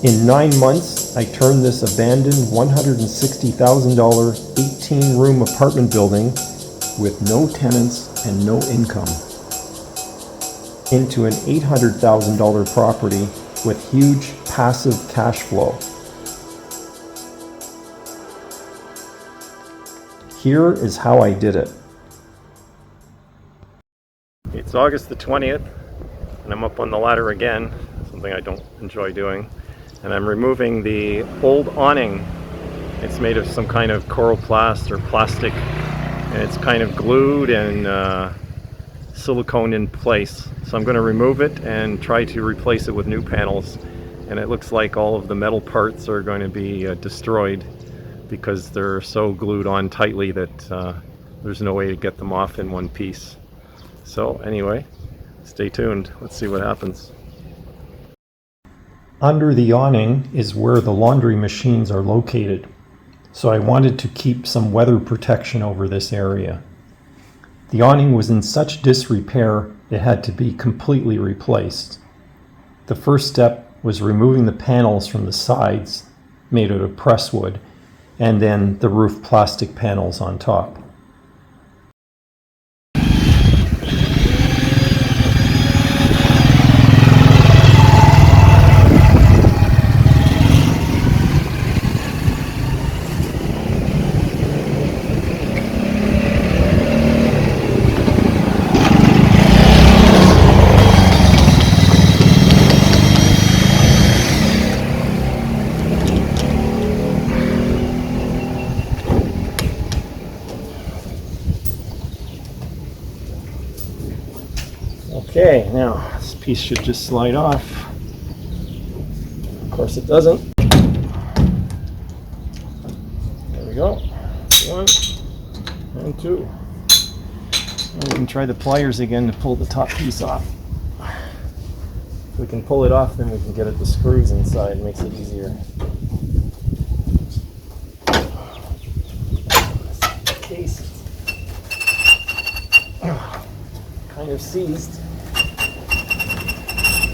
In 9 months, I turned this abandoned $160,000 18-room apartment building with no tenants and no income into an $800,000 property with huge passive cash flow. Here is how I did it. It's August the 20th, and I'm up on the ladder again, something I don't enjoy doing. And I'm removing the old awning. It's made of some kind of coroplast or plastic, and it's kind of glued and silicone in place. So I'm going to remove it and try to replace it with new panels. And it looks like all of the metal parts are going to be destroyed because they're so glued on tightly that there's no way to get them off in one piece. So anyway, stay tuned. Let's see what happens. Under the awning is where the laundry machines are located. So I wanted to keep some weather protection over this area. The awning was in such disrepair it had to be completely replaced. The first step was removing the panels from the sides, made out of presswood, and then the roof plastic panels on top. Okay, now this piece should just slide off. Of course it doesn't. There we go. 1 and 2. And we can try the pliers again to pull the top piece off. If we can pull it off, then we can get at the screws inside. It makes it easier. The case kind of seized.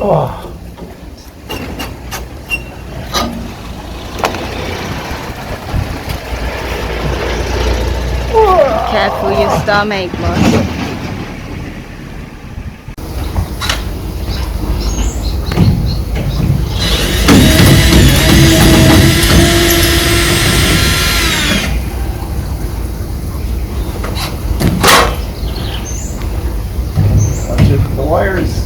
Oh. Careful your stomach, boss. Watch it, the wires.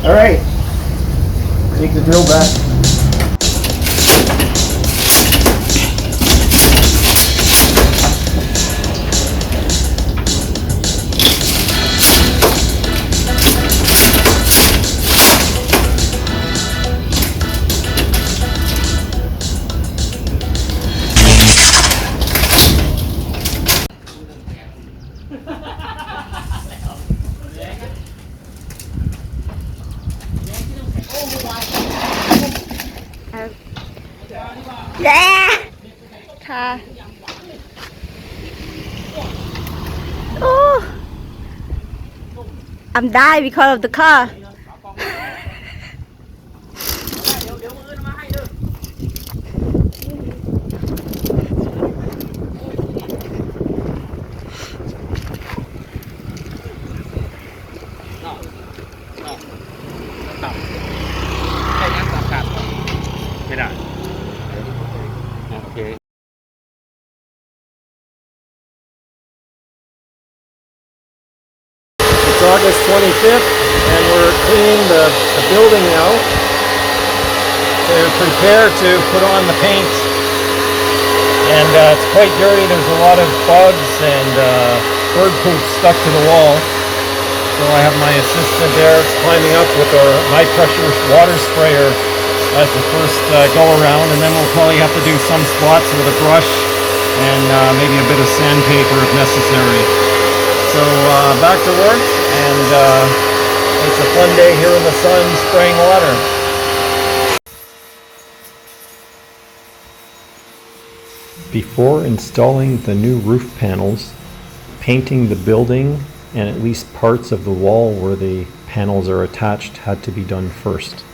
All right, take the drill back. Car. Oh, I'm dying because of the car. It's August 25th, and we're cleaning the building now to prepare to put on the paint. And it's quite dirty. There's a lot of bugs and bird poop stuck to the wall. So I have my assistant there climbing up with our high pressure water sprayer as the first go around, and then we'll probably have to do some spots with a brush and maybe a bit of sandpaper if necessary. So back to work, and it's a fun day here in the sun spraying water. Before installing the new roof panels, painting the building and at least parts of the wall where the panels are attached had to be done first.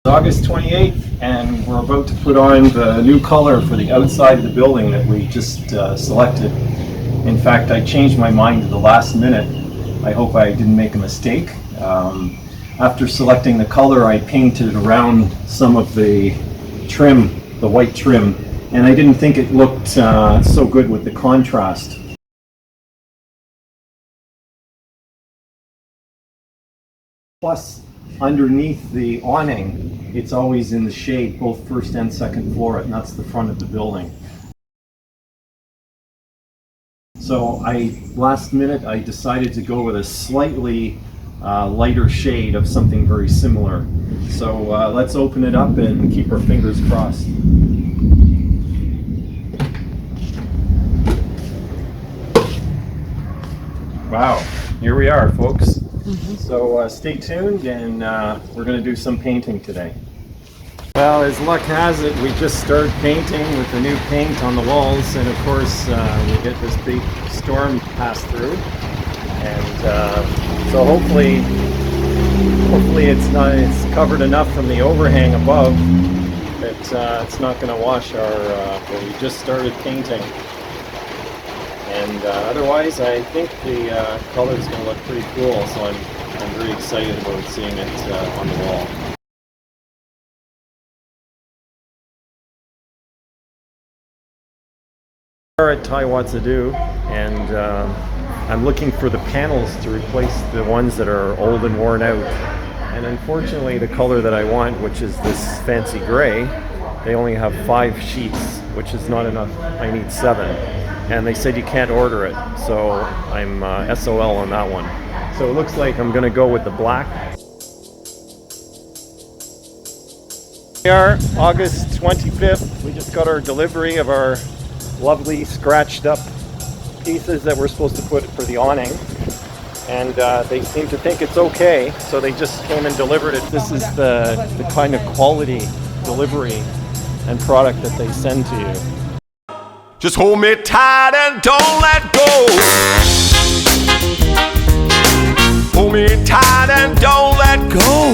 It's August 28th, and we're about to put on the new color for the outside of the building that we just selected. In fact, I changed my mind at the last minute. I hope I didn't make a mistake. After selecting the color, I painted around some of the trim, the white trim, and I didn't think it looked so good with the contrast. Plus, underneath the awning, it's always in the shade, both first and second floor, and that's the front of the building. So last minute, I decided to go with a slightly lighter shade of something very similar. So let's open it up and keep our fingers crossed. Wow, here we are, folks. So stay tuned, and we're going to do some painting today. Well, as luck has it, we just started painting with the new paint on the walls, and of course we get this big storm pass through, and so hopefully it's covered enough from the overhang above that it's not going to wash our but we just started painting. And otherwise, I think the color is going to look pretty cool, so I'm very excited about seeing it on the wall. We are at Taiwatsadu, and I'm looking for the panels to replace the ones that are old and worn out. And unfortunately, the color that I want, which is this fancy gray, they only have 5 sheets, which is not enough. I need 7. And they said you can't order it, so I'm SOL on that one. So it looks like I'm going to go with the black. We are August 25th. We just got our delivery of our lovely scratched up pieces that we're supposed to put for the awning. And they seem to think it's okay, so they just came and delivered it. This is the kind of quality delivery and product that they send to you. Just hold me tight and don't let go. Hold me tight and don't let go.